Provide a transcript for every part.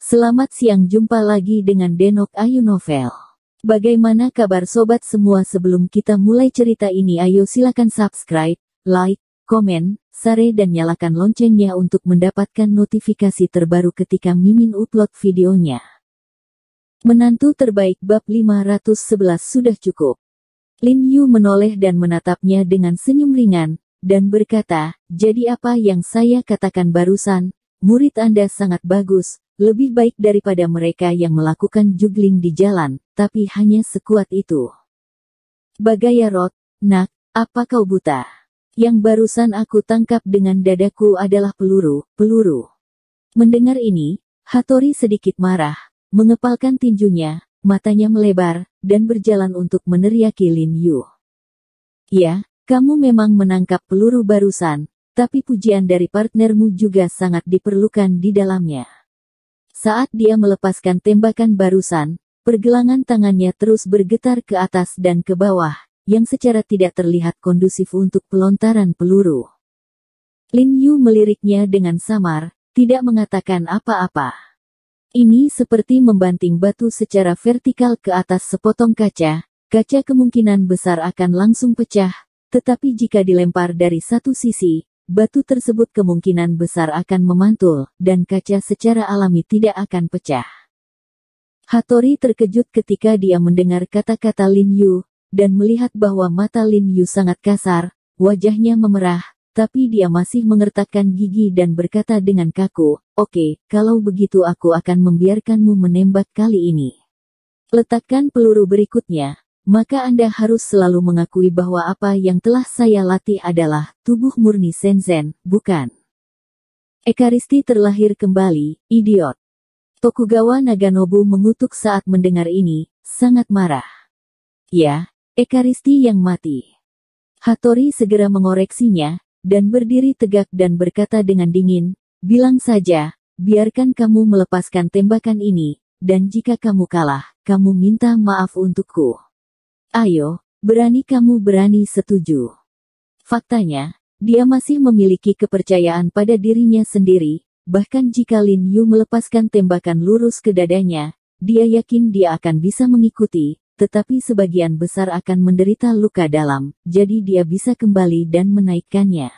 Selamat siang, jumpa lagi dengan Denok Ayu Novel. Bagaimana kabar sobat semua? Sebelum kita mulai cerita ini, ayo silakan subscribe, like, komen, share dan nyalakan loncengnya untuk mendapatkan notifikasi terbaru ketika Mimin upload videonya. Menantu terbaik bab 511 sudah cukup. Lin Yu menoleh dan menatapnya dengan senyum ringan, dan berkata, jadi apa yang saya katakan barusan, murid Anda sangat bagus. Lebih baik daripada mereka yang melakukan juggling di jalan, tapi hanya sekuat itu. Bagayarot, nak, apa kau buta? Yang barusan aku tangkap dengan dadaku adalah peluru. Mendengar ini, Hattori sedikit marah, mengepalkan tinjunya, matanya melebar, dan berjalan untuk meneriaki Lin Yu. Ya, kamu memang menangkap peluru barusan, tapi pujian dari partnermu juga sangat diperlukan di dalamnya. Saat dia melepaskan tembakan barusan, pergelangan tangannya terus bergetar ke atas dan ke bawah, yang secara tidak terlihat kondusif untuk pelontaran peluru. Lin Yu meliriknya dengan samar, tidak mengatakan apa-apa. Ini seperti membanting batu secara vertikal ke atas sepotong kaca, kaca kemungkinan besar akan langsung pecah, tetapi jika dilempar dari satu sisi, batu tersebut kemungkinan besar akan memantul, dan kaca secara alami tidak akan pecah. Hattori terkejut ketika dia mendengar kata-kata Lin Yu, dan melihat bahwa mata Lin Yu sangat kasar, wajahnya memerah, tapi dia masih mengertakkan gigi dan berkata dengan kaku, oke, kalau begitu aku akan membiarkanmu menembak kali ini. Letakkan peluru berikutnya. Maka Anda harus selalu mengakui bahwa apa yang telah saya latih adalah tubuh murni Senzen, bukan? Ekaristi terlahir kembali, idiot. Tokugawa Naganobu mengutuk saat mendengar ini, sangat marah. Ya, Ekaristi yang mati. Hattori segera mengoreksinya, dan berdiri tegak dan berkata dengan dingin, bilang saja, biarkan kamu melepaskan tembakan ini, dan jika kamu kalah, kamu minta maaf untukku. Ayo, berani kamu berani setuju. Faktanya, dia masih memiliki kepercayaan pada dirinya sendiri, bahkan jika Lin Yu melepaskan tembakan lurus ke dadanya, dia yakin dia akan bisa mengikuti, tetapi sebagian besar akan menderita luka dalam, jadi dia bisa kembali dan menaikkannya.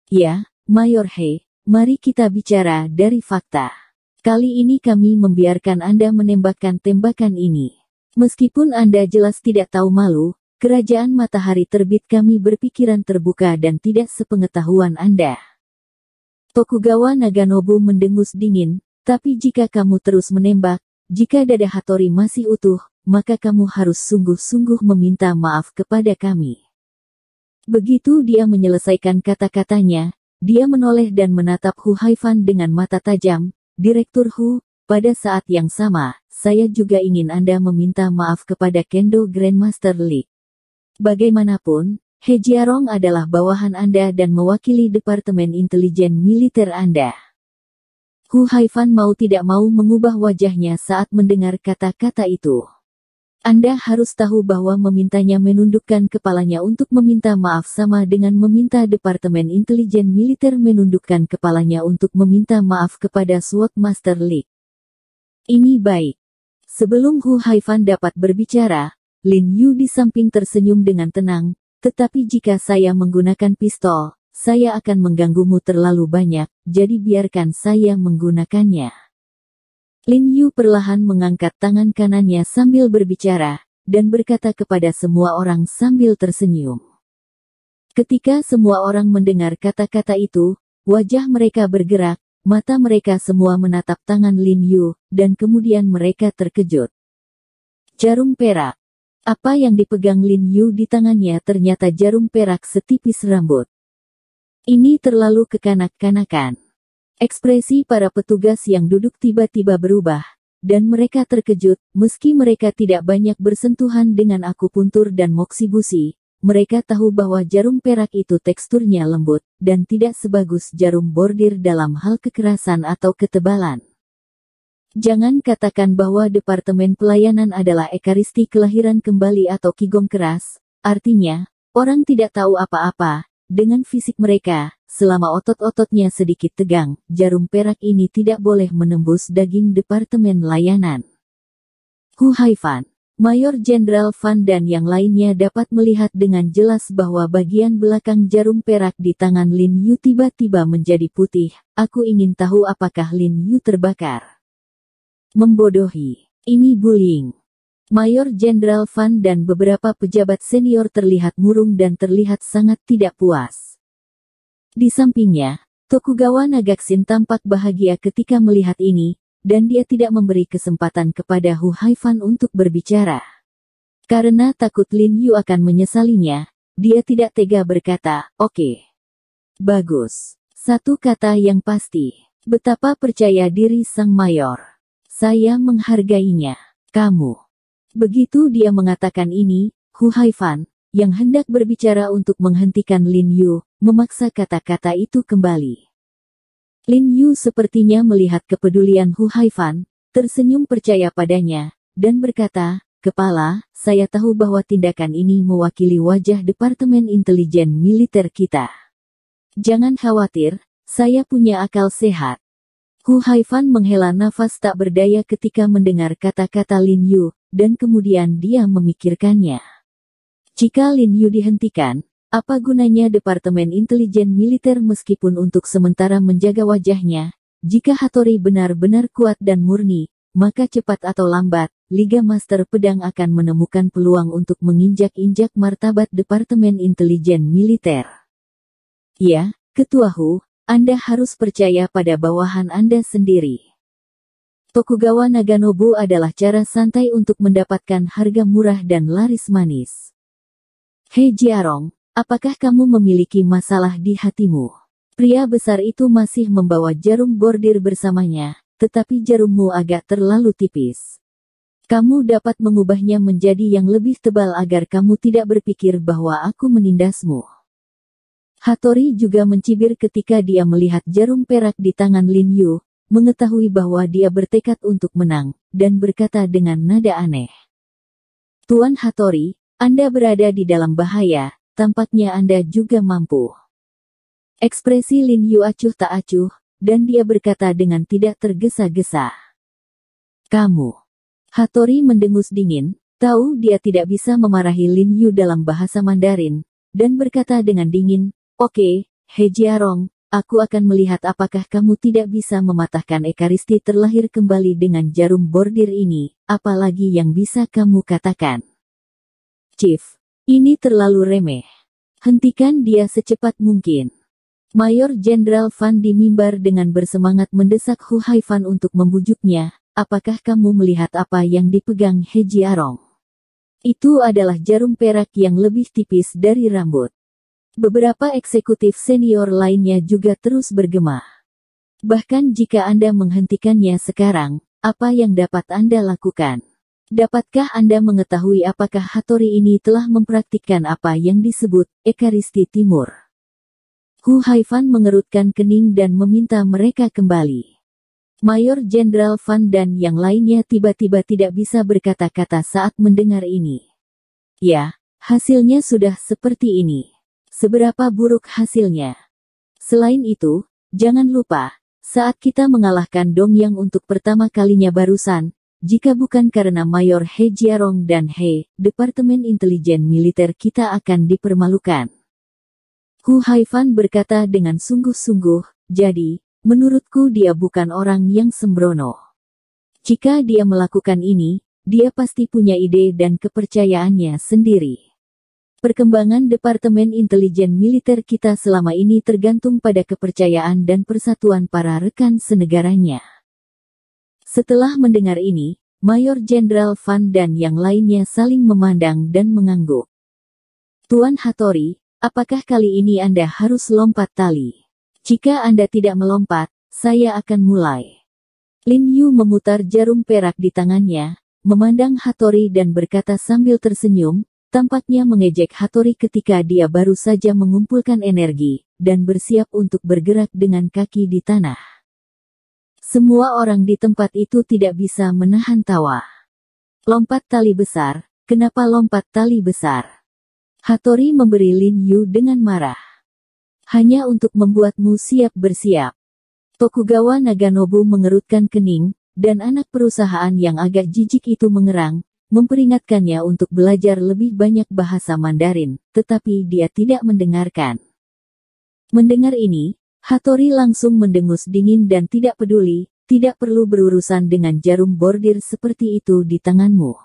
Ya, Mayor He, mari kita bicara dari fakta. Kali ini kami membiarkan Anda menembakkan tembakan ini. Meskipun Anda jelas tidak tahu malu, kerajaan matahari terbit kami berpikiran terbuka dan tidak sepengetahuan Anda. Tokugawa Naganobu mendengus dingin, tapi jika kamu terus menembak, jika dada Hattori masih utuh, maka kamu harus sungguh-sungguh meminta maaf kepada kami. Begitu dia menyelesaikan kata-katanya, dia menoleh dan menatap Hu Haifan dengan mata tajam, Direktur Hu, pada saat yang sama, saya juga ingin Anda meminta maaf kepada Kendo Grandmaster League. Bagaimanapun, He Jiarong adalah bawahan Anda dan mewakili Departemen Intelijen Militer Anda. Hu Haifan mau tidak mau mengubah wajahnya saat mendengar kata-kata itu. Anda harus tahu bahwa memintanya menundukkan kepalanya untuk meminta maaf sama dengan meminta Departemen Intelijen Militer menundukkan kepalanya untuk meminta maaf kepada Swordmaster League. Ini baik. Sebelum Hu Haifan dapat berbicara, Lin Yu di samping tersenyum dengan tenang, tetapi jika saya menggunakan pistol, saya akan mengganggumu terlalu banyak, jadi biarkan saya menggunakannya. Lin Yu perlahan mengangkat tangan kanannya sambil berbicara, dan berkata kepada semua orang sambil tersenyum. Ketika semua orang mendengar kata-kata itu, wajah mereka bergerak, mata mereka semua menatap tangan Lin Yu, dan kemudian mereka terkejut. Jarum perak. Apa yang dipegang Lin Yu di tangannya ternyata jarum perak setipis rambut. Ini terlalu kekanak-kanakan. Ekspresi para petugas yang duduk tiba-tiba berubah, dan mereka terkejut, meski mereka tidak banyak bersentuhan dengan akupuntur dan moksibusi. Mereka tahu bahwa jarum perak itu teksturnya lembut, dan tidak sebagus jarum bordir dalam hal kekerasan atau ketebalan. Jangan katakan bahwa Departemen Pelayanan adalah ekaristi kelahiran kembali atau kigong keras, artinya, orang tidak tahu apa-apa, dengan fisik mereka, selama otot-ototnya sedikit tegang, jarum perak ini tidak boleh menembus daging Departemen Layanan. Hu Haifan, Mayor Jenderal Fan dan yang lainnya dapat melihat dengan jelas bahwa bagian belakang jarum perak di tangan Lin Yu tiba-tiba menjadi putih. Aku ingin tahu apakah Lin Yu terbakar. Membodohi. Ini bullying. Mayor Jenderal Fan dan beberapa pejabat senior terlihat murung dan terlihat sangat tidak puas. Di sampingnya, Tokugawa Nagaksin tampak bahagia ketika melihat ini, dan dia tidak memberi kesempatan kepada Hu Haifan untuk berbicara. Karena takut Lin Yu akan menyesalinya, dia tidak tega berkata, "Oke. Bagus. Satu kata yang pasti. Betapa percaya diri sang mayor. Saya menghargainya. Kamu." Begitu dia mengatakan ini, Hu Haifan, yang hendak berbicara untuk menghentikan Lin Yu, memaksa kata-kata itu kembali. Lin Yu sepertinya melihat kepedulian Hu Haifan, tersenyum percaya padanya, dan berkata, "Kepala, saya tahu bahwa tindakan ini mewakili wajah Departemen Intelijen Militer kita. Jangan khawatir, saya punya akal sehat." Hu Haifan menghela nafas tak berdaya ketika mendengar kata-kata Lin Yu, dan kemudian dia memikirkannya. Jika Lin Yu dihentikan, apa gunanya Departemen Intelijen Militer meskipun untuk sementara menjaga wajahnya? Jika Hattori benar-benar kuat dan murni, maka cepat atau lambat, Liga Master Pedang akan menemukan peluang untuk menginjak-injak martabat Departemen Intelijen Militer. Ya, Ketua Hu, Anda harus percaya pada bawahan Anda sendiri. Tokugawa Naganobu adalah cara santai untuk mendapatkan harga murah dan laris manis. Hei Jiarong, apakah kamu memiliki masalah di hatimu? Pria besar itu masih membawa jarum bordir bersamanya, tetapi jarummu agak terlalu tipis. Kamu dapat mengubahnya menjadi yang lebih tebal agar kamu tidak berpikir bahwa aku menindasmu. Hattori juga mencibir ketika dia melihat jarum perak di tangan Lin Yu, mengetahui bahwa dia bertekad untuk menang, dan berkata dengan nada aneh. "Tuan Hattori, Anda berada di dalam bahaya, tampaknya Anda juga mampu." Ekspresi Lin Yu acuh tak acuh, dan dia berkata dengan tidak tergesa-gesa. "Kamu." Hattori mendengus dingin, tahu dia tidak bisa memarahi Lin Yu dalam bahasa Mandarin, dan berkata dengan dingin, "Oke, Hei Jiarong, aku akan melihat apakah kamu tidak bisa mematahkan Ekaristi terlahir kembali dengan jarum bordir ini, apalagi yang bisa kamu katakan." "Chief, ini terlalu remeh. Hentikan dia secepat mungkin." Mayor Jenderal Fan di mimbar dengan bersemangat mendesak Hu Haifan untuk membujuknya, "Apakah kamu melihat apa yang dipegang Hei Jiarong? Itu adalah jarum perak yang lebih tipis dari rambut." Beberapa eksekutif senior lainnya juga terus bergema. "Bahkan jika Anda menghentikannya sekarang, apa yang dapat Anda lakukan? Dapatkah Anda mengetahui apakah Hattori ini telah mempraktikkan apa yang disebut Ekaristi Timur?" Hu Haifan mengerutkan kening dan meminta mereka kembali. Mayor Jenderal Fan dan yang lainnya tiba-tiba tidak bisa berkata-kata saat mendengar ini. Ya, hasilnya sudah seperti ini. Seberapa buruk hasilnya? Selain itu, jangan lupa, saat kita mengalahkan Dongyang untuk pertama kalinya barusan, jika bukan karena Mayor Hei Jiarong dan Hei, Departemen Intelijen Militer kita akan dipermalukan. Hu Haifan berkata dengan sungguh-sungguh, "Jadi, menurutku dia bukan orang yang sembrono. Jika dia melakukan ini, dia pasti punya ide dan kepercayaannya sendiri. Perkembangan Departemen Intelijen Militer kita selama ini tergantung pada kepercayaan dan persatuan para rekan senegaranya." Setelah mendengar ini, Mayor Jenderal Fan dan yang lainnya saling memandang dan mengangguk. "Tuan Hattori, apakah kali ini Anda harus lompat tali? Jika Anda tidak melompat, saya akan mulai." Lin Yu memutar jarum perak di tangannya, memandang Hattori dan berkata sambil tersenyum, tampaknya mengejek Hattori ketika dia baru saja mengumpulkan energi, dan bersiap untuk bergerak dengan kaki di tanah. Semua orang di tempat itu tidak bisa menahan tawa. "Lompat tali besar, kenapa lompat tali besar?" Hattori memberi Lin Yu dengan marah. Hanya untuk membuatmu siap bersiap. Tokugawa Naganobu mengerutkan kening, dan anak perusahaan yang agak jijik itu mengerang, memperingatkannya untuk belajar lebih banyak bahasa Mandarin, tetapi dia tidak mendengarkan. Mendengar ini, Hattori langsung mendengus dingin dan tidak peduli, tidak perlu berurusan dengan jarum bordir seperti itu di tanganmu.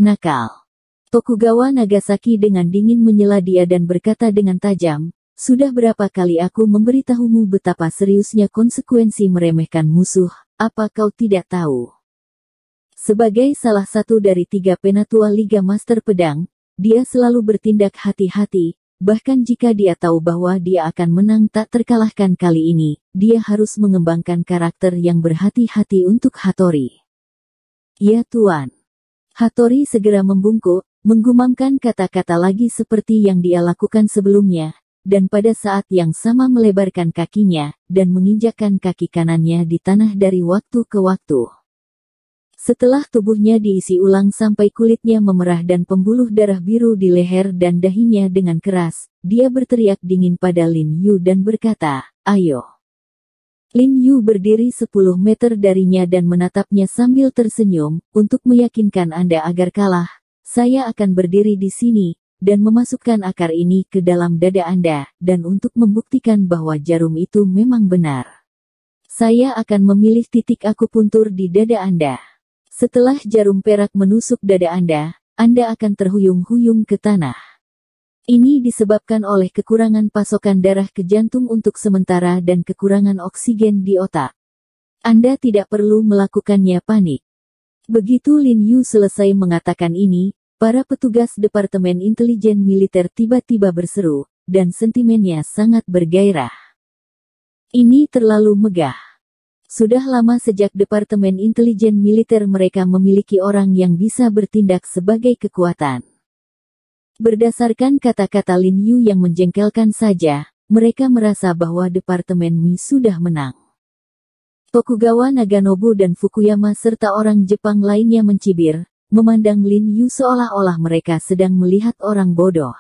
Nakal. Tokugawa Nagasaki dengan dingin menyela dia dan berkata dengan tajam, sudah berapa kali aku memberitahumu betapa seriusnya konsekuensi meremehkan musuh, apa kau tidak tahu? Sebagai salah satu dari 3 penatua Liga Master Pedang, dia selalu bertindak hati-hati, bahkan jika dia tahu bahwa dia akan menang tak terkalahkan kali ini, dia harus mengembangkan karakter yang berhati-hati untuk Hattori. Ya Tuan. Hattori segera membungkuk, menggumamkan kata-kata lagi seperti yang dia lakukan sebelumnya, dan pada saat yang sama melebarkan kakinya, dan menginjakkan kaki kanannya di tanah dari waktu ke waktu. Setelah tubuhnya diisi ulang sampai kulitnya memerah dan pembuluh darah biru di leher dan dahinya dengan keras, dia berteriak dingin pada Lin Yu dan berkata, ayo. Lin Yu berdiri 10 meter darinya dan menatapnya sambil tersenyum, untuk meyakinkan Anda agar kalah, saya akan berdiri di sini, dan memasukkan akar ini ke dalam dada Anda, dan untuk membuktikan bahwa jarum itu memang benar. Saya akan memilih titik akupuntur di dada Anda. Setelah jarum perak menusuk dada Anda akan terhuyung-huyung ke tanah. Ini disebabkan oleh kekurangan pasokan darah ke jantung untuk sementara dan kekurangan oksigen di otak. Anda tidak perlu melakukannya panik. Begitu Lin Yu selesai mengatakan ini, para petugas Departemen Intelijen Militer tiba-tiba berseru, dan sentimennya sangat bergairah. Ini terlalu megah. Sudah lama sejak Departemen Intelijen Militer mereka memiliki orang yang bisa bertindak sebagai kekuatan. Berdasarkan kata-kata Lin Yu yang menjengkelkan saja, mereka merasa bahwa Departemen Mi sudah menang. Tokugawa Naganobu dan Fukuyama serta orang Jepang lainnya mencibir, memandang Lin Yu seolah-olah mereka sedang melihat orang bodoh.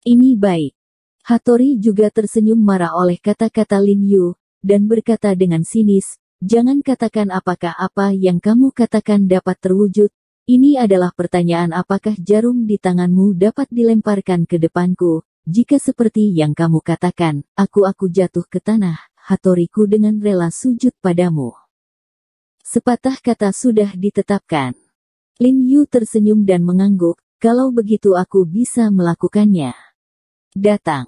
Ini baik. Hattori juga tersenyum marah oleh kata-kata Lin Yu, dan berkata dengan sinis, jangan katakan apakah apa yang kamu katakan dapat terwujud. Ini adalah pertanyaan apakah jarum di tanganmu dapat dilemparkan ke depanku, jika seperti yang kamu katakan, aku jatuh ke tanah, Hattoriku dengan rela sujud padamu. Sepatah kata sudah ditetapkan. Lin Yu tersenyum dan mengangguk, kalau begitu aku bisa melakukannya. Datang.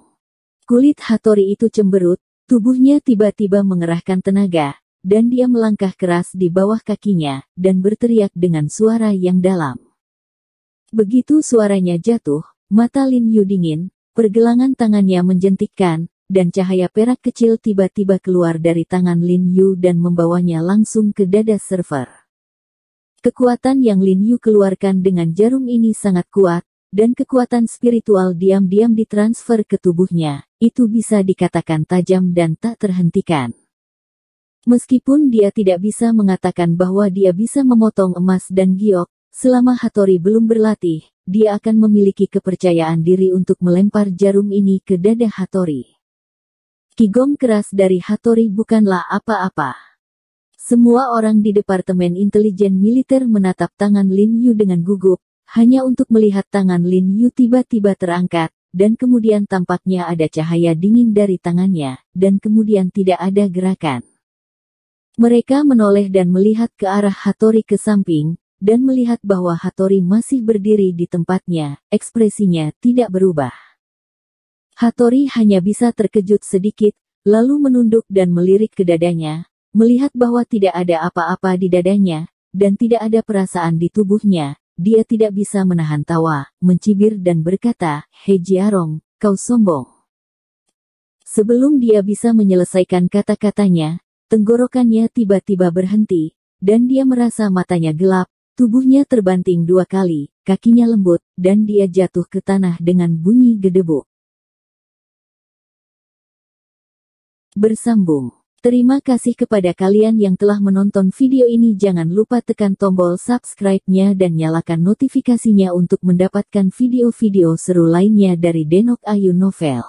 Kulit Hattori itu cemberut, tubuhnya tiba-tiba mengerahkan tenaga, dan dia melangkah keras di bawah kakinya, dan berteriak dengan suara yang dalam. Begitu suaranya jatuh, mata Lin Yu dingin, pergelangan tangannya menjentikkan, dan cahaya perak kecil tiba-tiba keluar dari tangan Lin Yu dan membawanya langsung ke dada server. Kekuatan yang Lin Yu keluarkan dengan jarum ini sangat kuat, dan kekuatan spiritual diam-diam ditransfer ke tubuhnya, itu bisa dikatakan tajam dan tak terhentikan. Meskipun dia tidak bisa mengatakan bahwa dia bisa memotong emas dan giok, selama Hattori belum berlatih, dia akan memiliki kepercayaan diri untuk melempar jarum ini ke dada Hattori. Kigong keras dari Hattori bukanlah apa-apa. Semua orang di Departemen Intelijen Militer menatap tangan Lin Yu dengan gugup, hanya untuk melihat tangan Lin Yu tiba-tiba terangkat, dan kemudian tampaknya ada cahaya dingin dari tangannya, dan kemudian tidak ada gerakan. Mereka menoleh dan melihat ke arah Hattori ke samping, dan melihat bahwa Hattori masih berdiri di tempatnya, ekspresinya tidak berubah. Hattori hanya bisa terkejut sedikit, lalu menunduk dan melirik ke dadanya, melihat bahwa tidak ada apa-apa di dadanya, dan tidak ada perasaan di tubuhnya, dia tidak bisa menahan tawa, mencibir dan berkata, "Hei Jiarong, kau sombong." Sebelum dia bisa menyelesaikan kata-katanya, tenggorokannya tiba-tiba berhenti, dan dia merasa matanya gelap, tubuhnya terbanting 2 kali, kakinya lembut, dan dia jatuh ke tanah dengan bunyi gedebuk. Bersambung. Terima kasih kepada kalian yang telah menonton video ini. Jangan lupa tekan tombol subscribe-nya dan nyalakan notifikasinya untuk mendapatkan video-video seru lainnya dari Denok Ayu Novel.